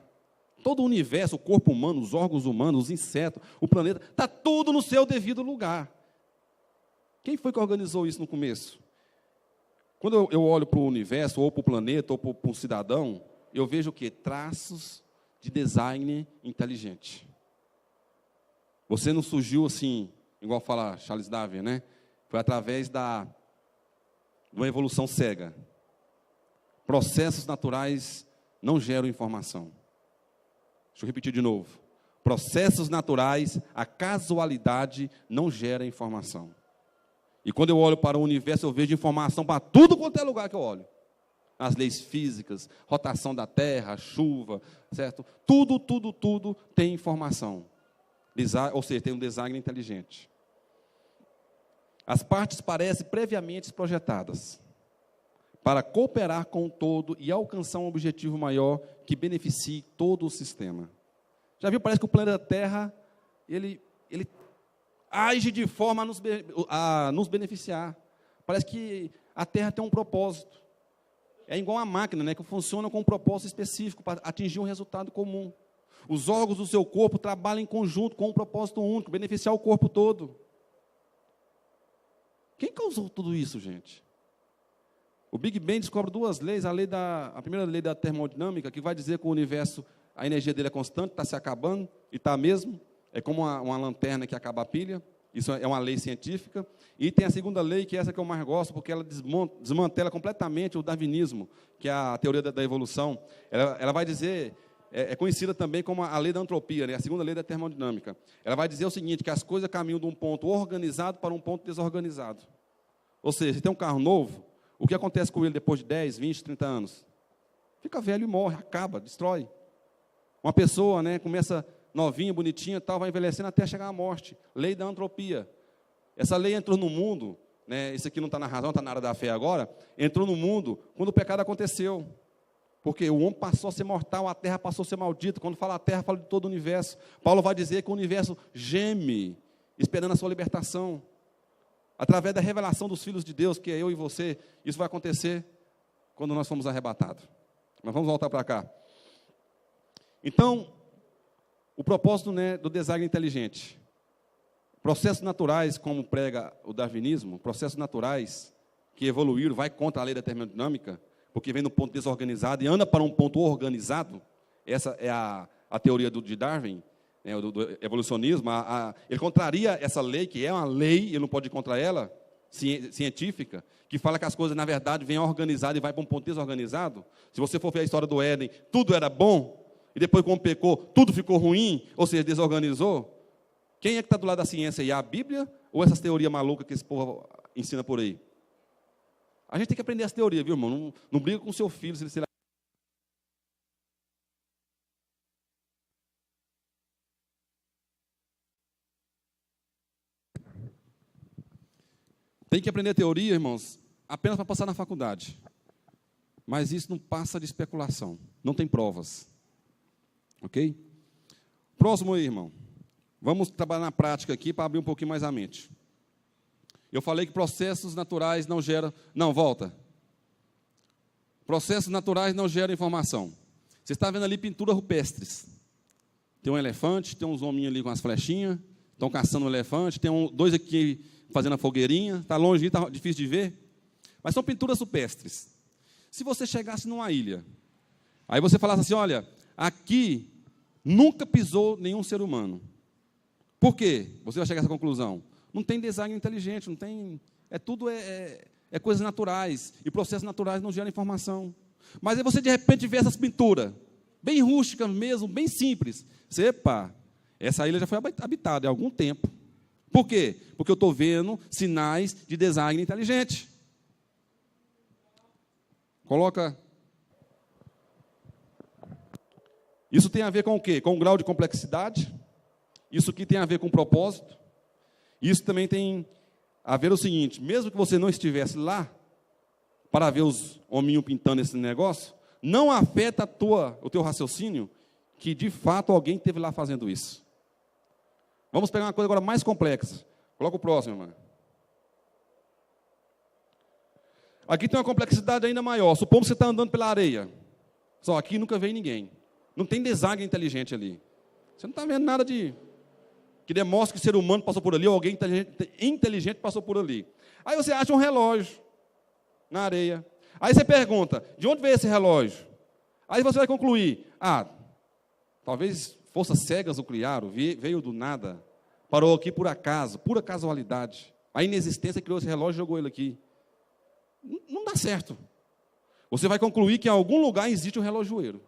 Todo o universo, o corpo humano, os órgãos humanos, os insetos, o planeta, está tudo no seu devido lugar. Quem foi que organizou isso no começo? Quando eu olho para o universo, ou para o planeta, ou para um cidadão, eu vejo o quê? Traços de design inteligente. Você não surgiu assim, igual fala Charles Darwin, né? Foi através de uma evolução cega. Processos naturais não geram informação. Deixa eu repetir de novo. Processos naturais, a casualidade não gera informação. E quando eu olho para o universo, eu vejo informação para tudo quanto é lugar que eu olho. As leis físicas, rotação da terra, chuva, certo? Tudo tem informação. Ou seja, tem um design inteligente. As partes parecem previamente projetadas para cooperar com o todo e alcançar um objetivo maior que beneficie todo o sistema. Já viu? Parece que o planeta Terra, ele age de forma a nos beneficiar. Parece que a Terra tem um propósito. É igual uma máquina, né, que funciona com um propósito específico para atingir um resultado comum. Os órgãos do seu corpo trabalham em conjunto com um propósito único, beneficiar o corpo todo. Quem causou tudo isso, gente? O Big Bang descobre duas leis. A primeira lei da termodinâmica, que vai dizer que o universo, a energia dele é constante, está se acabando, e está mesmo. É como uma lanterna que acaba a pilha. Isso é uma lei científica. E tem a segunda lei, que é essa que eu mais gosto, porque ela desmantela completamente o darwinismo, que é a teoria da evolução. Ela vai dizer, é conhecida também como a lei da entropia, né? A segunda lei da termodinâmica. Ela vai dizer o seguinte, que as coisas caminham de um ponto organizado para um ponto desorganizado. Ou seja, se tem um carro novo, o que acontece com ele depois de 10, 20, 30 anos? Fica velho e morre, acaba, destrói. Uma pessoa, né, começa novinha, bonitinha, tal, vai envelhecendo até chegar à morte. Lei da entropia. Essa lei entrou no mundo, né, isso aqui não está na razão, está na área da fé agora, entrou no mundo quando o pecado aconteceu. Porque o homem passou a ser mortal, a terra passou a ser maldita. Quando fala a terra, fala de todo o universo. Paulo vai dizer que o universo geme, esperando a sua libertação. Através da revelação dos filhos de Deus, que é eu e você, isso vai acontecer quando nós formos arrebatados. Mas vamos voltar para cá. Então, o propósito, né, do design inteligente. Processos naturais, como prega o darwinismo, processos naturais que evoluíram, vai contra a lei da termodinâmica, porque vem no ponto desorganizado e anda para um ponto organizado. Essa é a teoria de Darwin, né, do evolucionismo. Ele contraria essa lei, que é uma lei, ele não pode ir contra ela, científica, que fala que as coisas, na verdade, vêm organizadas e vai para um ponto desorganizado. Se você for ver a história do Éden, tudo era bom, e depois, quando pecou, tudo ficou ruim, ou seja, desorganizou. Quem é que está do lado da ciência aí? A Bíblia ou essas teorias malucas que esse povo ensina por aí? A gente tem que aprender essa teoria, viu, irmão? Não briga com o seu filho se ele... Tem que aprender teoria, irmãos, apenas para passar na faculdade. Mas isso não passa de especulação. Não tem provas. Ok? Próximo aí, irmão. Vamos trabalhar na prática aqui para abrir um pouquinho mais a mente. Eu falei que processos naturais não geram... Não, volta. Processos naturais não geram informação. Você está vendo ali pinturas rupestres. Tem um elefante, tem uns hominhos ali com as flechinhas, estão caçando um elefante, tem dois aqui fazendo a fogueirinha, está longe, está difícil de ver. Mas são pinturas rupestres. Se você chegasse numa ilha, aí você falasse assim, olha, aqui nunca pisou nenhum ser humano. Por quê? Você vai chegar a essa conclusão. Não tem design inteligente, não tem... Tudo coisas naturais. E processos naturais não geram informação. Mas aí você, de repente, vê essas pinturas, bem rústicas mesmo, bem simples. Você, epa, essa ilha já foi habitada há algum tempo. Por quê? Porque eu estou vendo sinais de design inteligente. Coloca... Isso tem a ver com o quê? Com o grau de complexidade. Isso aqui tem a ver com propósito. Isso também tem a ver o seguinte, mesmo que você não estivesse lá, para ver os hominhos pintando esse negócio, não afeta o teu raciocínio, que de fato alguém esteve lá fazendo isso. Vamos pegar uma coisa agora mais complexa. Coloca o próximo, irmão. Aqui tem uma complexidade ainda maior. Supondo que você está andando pela areia. Só aqui nunca veio ninguém. Não tem design inteligente ali. Você não está vendo nada que demonstre que o ser humano passou por ali, ou alguém inteligente passou por ali. Aí você acha um relógio na areia. Aí você pergunta, de onde veio esse relógio? Aí você vai concluir, talvez forças cegas o criaram, veio do nada, parou aqui por acaso, pura casualidade. A inexistência criou esse relógio e jogou ele aqui. Não dá certo. Você vai concluir que em algum lugar existe um relojoeiro,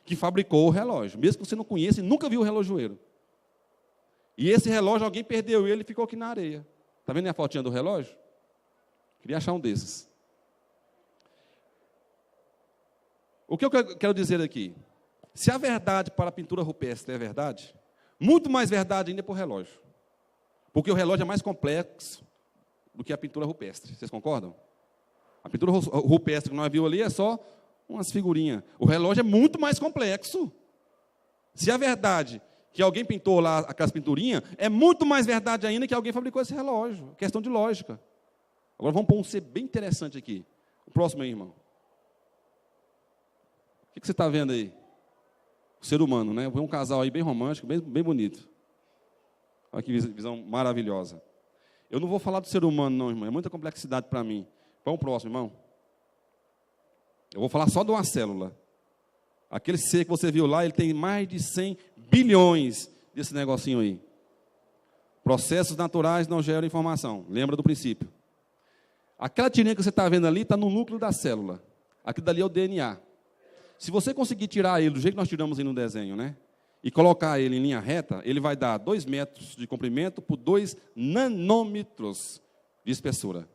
que fabricou o relógio, mesmo que você não conheça e nunca viu o relojoeiro. E esse relógio, alguém perdeu ele e ficou aqui na areia. Está vendo a fotinha do relógio? Queria achar um desses. O que eu quero dizer aqui? Se a verdade para a pintura rupestre é verdade, muito mais verdade ainda é para o relógio. Porque o relógio é mais complexo do que a pintura rupestre. Vocês concordam? A pintura rupestre que nós vimos ali é só umas figurinhas. O relógio é muito mais complexo. Se a verdade que alguém pintou lá aquelas pinturinhas, é muito mais verdade ainda que alguém fabricou esse relógio. Questão de lógica. Agora vamos pôr um C bem interessante aqui. O próximo aí, irmão. O que você está vendo aí? O ser humano, né? Um casal aí bem romântico, bem bonito. Olha que visão maravilhosa. Eu não vou falar do ser humano, não, irmão. É muita complexidade para mim. Vamos pro próximo, irmão. Eu vou falar só de uma célula. Aquele ser que você viu lá, ele tem mais de 100 bilhões desse negocinho aí. Processos naturais não geram informação. Lembra do princípio. Aquela tirinha que você está vendo ali está no núcleo da célula. Aquilo dali é o DNA. Se você conseguir tirar ele do jeito que nós tiramos aí no desenho, né? E colocar ele em linha reta, ele vai dar 2 metros de comprimento por 2 nanômetros de espessura.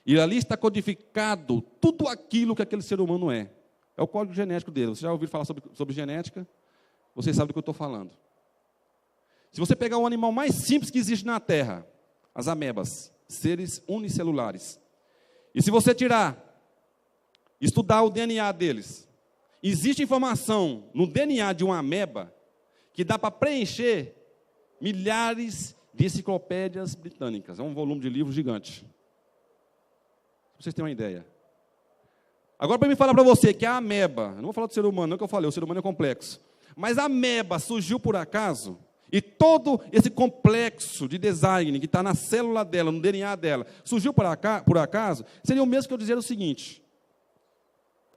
E ali está codificado tudo aquilo que aquele ser humano é. É o código genético dele. Você já ouviu falar sobre genética? Você sabe do que eu estou falando. Se você pegar o animal mais simples que existe na Terra, as amebas, seres unicelulares, e se você estudar o DNA deles, Existe informação no DNA de uma ameba que dá para preencher milhares de enciclopédias britânicas. É um volume de livros gigante. Pra vocês terem uma ideia. Agora, para me falar para você que a ameba, não vou falar do ser humano, não que eu falei, o ser humano é complexo, mas a ameba surgiu por acaso, e todo esse complexo de design que está na célula dela, no DNA dela, surgiu por acaso, seria o mesmo que eu dizer o seguinte,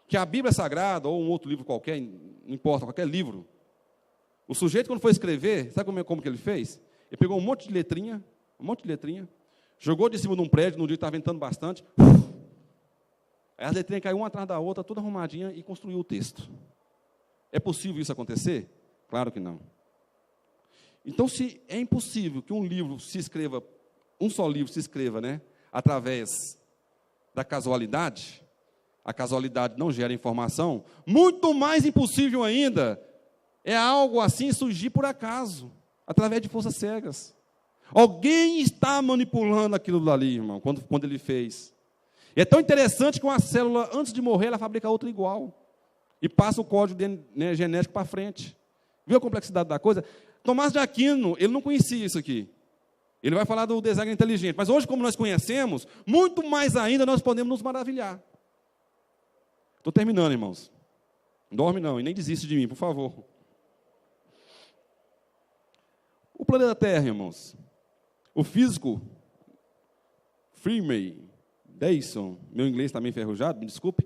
que a Bíblia Sagrada, ou um outro livro qualquer, não importa, qualquer livro, o sujeito, quando foi escrever, sabe como que ele fez? Ele pegou um monte de letrinha, jogou de cima de um prédio, num dia que estava ventando bastante, aí as letrinhas caíram uma atrás da outra, toda arrumadinha, e construiu o texto. É possível isso acontecer? Claro que não. Então, se é impossível que um só livro se escreva, né, através da casualidade, a casualidade não gera informação, muito mais impossível ainda é algo assim surgir por acaso, através de forças cegas. Alguém está manipulando aquilo dali, irmão, quando ele fez. E é tão interessante que uma célula, antes de morrer, ela fabrica outra igual. E passa o código genético para frente. Viu a complexidade da coisa? Tomás de Aquino, ele não conhecia isso aqui. Ele vai falar do design inteligente. Mas hoje, como nós conhecemos, muito mais ainda nós podemos nos maravilhar. Estou terminando, irmãos. Não dorme não, e nem desiste de mim, por favor. O planeta Terra, irmãos. O físico Freeman Dyson, meu inglês está meio enferrujado, me desculpe,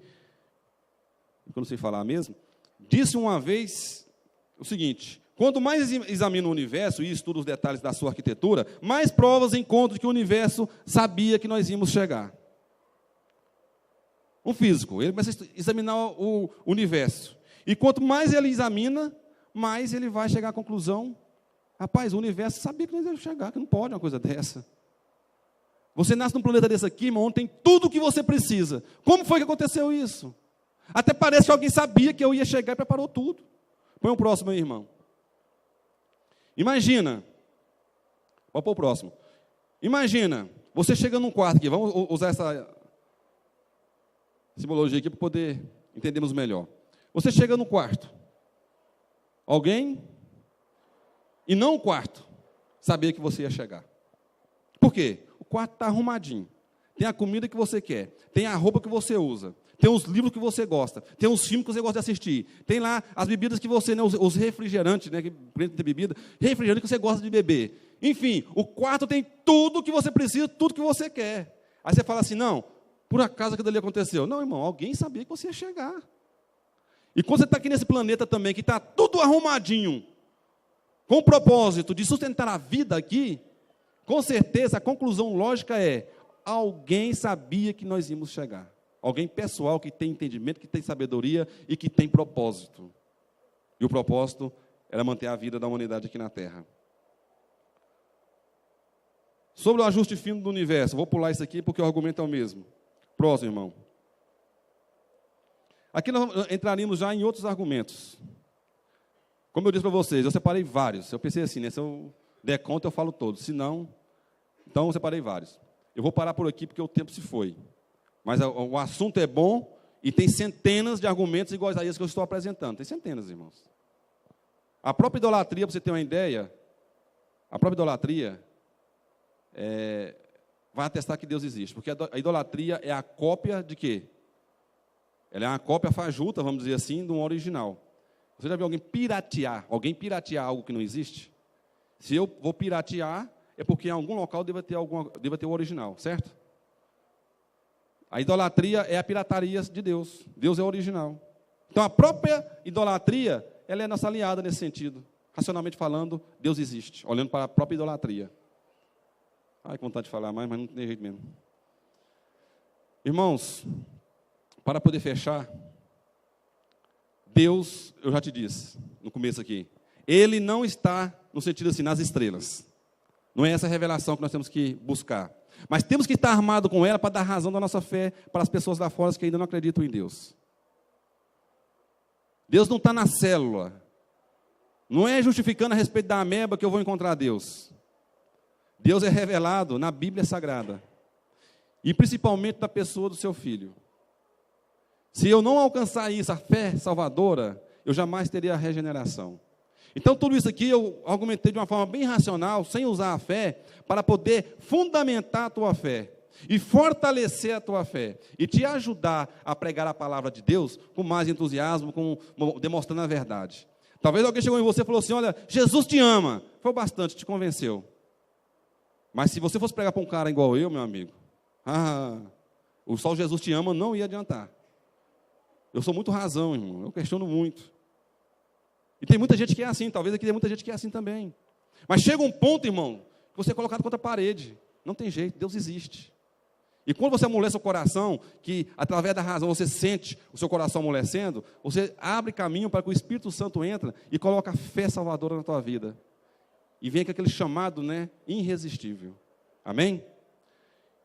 porque eu não sei falar mesmo, disse uma vez o seguinte: quanto mais examino o universo e estudo os detalhes da sua arquitetura, mais provas encontro de que o universo sabia que nós íamos chegar. Um físico, ele começa a examinar o universo. E quanto mais ele examina, mais ele vai chegar à conclusão: rapaz, o universo sabia que nós íamos chegar, que não pode uma coisa dessa. Você nasce num planeta desse aqui, irmão, onde tem tudo o que você precisa. Como foi que aconteceu isso? Até parece que alguém sabia que eu ia chegar e preparou tudo. Põe o próximo aí, irmão. Imagina. Vamos pôr o próximo. Imagina, você chega num quarto aqui. Vamos usar essa simbologia aqui para poder entendermos melhor. Você chega no quarto. Alguém, e não o quarto, sabia que você ia chegar. Por quê? O quarto está arrumadinho. Tem a comida que você quer. Tem a roupa que você usa. Tem os livros que você gosta. Tem os filmes que você gosta de assistir. Tem lá as bebidas que você, né, os refrigerantes, né, que tem bebida, refrigerante que você gosta de beber. Enfim, o quarto tem tudo que você precisa, tudo que você quer. Aí você fala assim: não, por acaso aquilo ali aconteceu. Não, irmão, alguém sabia que você ia chegar. E quando você está aqui nesse planeta também, que está tudo arrumadinho, com o propósito de sustentar a vida aqui, com certeza a conclusão lógica é: alguém sabia que nós íamos chegar. Alguém pessoal que tem entendimento, que tem sabedoria e que tem propósito. E o propósito era manter a vida da humanidade aqui na Terra. Sobre o ajuste fino do universo, vou pular isso aqui porque o argumento é o mesmo. Próximo, irmão. Aqui nós entraríamos já em outros argumentos. Como eu disse para vocês, eu separei vários. Eu pensei assim, né, se eu der conta, eu falo todos. Se não, então eu separei vários. Eu vou parar por aqui porque o tempo se foi. Mas o assunto é bom e tem centenas de argumentos iguais a esse que eu estou apresentando. Tem centenas, irmãos. A própria idolatria, para você ter uma ideia, a própria idolatria vai atestar que Deus existe. Porque a idolatria é a cópia de quê? Ela é uma cópia fajuta, vamos dizer assim, de um original. Você já viu alguém piratear algo que não existe? Se eu vou piratear, é porque em algum local deva ter o original, certo? A idolatria é a pirataria de Deus. Deus é o original. Então, a própria idolatria, ela é nossa aliada nesse sentido. Racionalmente falando, Deus existe, olhando para a própria idolatria. Ai, com vontade de falar mais, mas não tem jeito mesmo. Irmãos, para poder fechar, Deus, eu já te disse, no começo aqui, Ele não está, no sentido assim, nas estrelas. Não é essa a revelação que nós temos que buscar. Mas temos que estar armado com ela para dar razão da nossa fé para as pessoas lá fora que ainda não acreditam em Deus. Deus não está na célula. Não é justificando a respeito da ameba que eu vou encontrar Deus. Deus é revelado na Bíblia Sagrada. E principalmente na pessoa do seu Filho. Se eu não alcançar isso, a fé salvadora, eu jamais teria a regeneração. Então, tudo isso aqui eu argumentei de uma forma bem racional, sem usar a fé, para poder fundamentar a tua fé e fortalecer a tua fé e te ajudar a pregar a palavra de Deus com mais entusiasmo, demonstrando a verdade. Talvez alguém chegou em você e falou assim: olha, Jesus te ama. Foi bastante, te convenceu. Mas se você fosse pregar para um cara igual eu, meu amigo, o só Jesus te ama não ia adiantar. Eu sou muito razão, irmão, eu questiono muito. E tem muita gente que é assim, talvez aqui tem muita gente que é assim também. Mas chega um ponto, irmão, que você é colocado contra a parede. Não tem jeito, Deus existe. E quando você amolece o coração, que através da razão você sente o seu coração amolecendo, você abre caminho para que o Espírito Santo entre e coloca a fé salvadora na tua vida. E vem com aquele chamado, irresistível. Amém?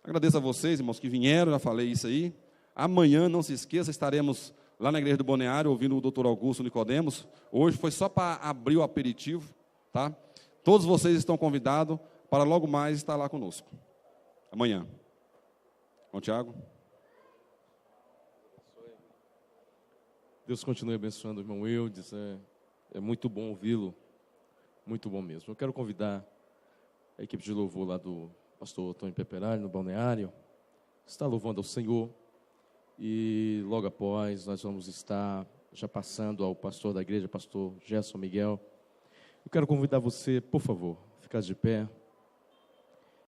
Agradeço a vocês, irmãos, que vieram, já falei isso aí. Amanhã, não se esqueça, estaremos lá na igreja do Balneário, ouvindo o doutor Augusto Nicodemos. Hoje foi só para abrir o aperitivo, tá? Todos vocês estão convidados para logo mais estar lá conosco. Amanhã. Bom, Tiago. Deus continue abençoando o irmão Eudes. É muito bom ouvi-lo. Muito bom mesmo. Eu quero convidar a equipe de louvor lá do pastor Antônio Peperari, no Balneário. Está louvando ao Senhor. E logo após nós vamos estar já passando ao pastor da igreja, pastor Gerson Miguel. Eu quero convidar você, por favor, ficar de pé.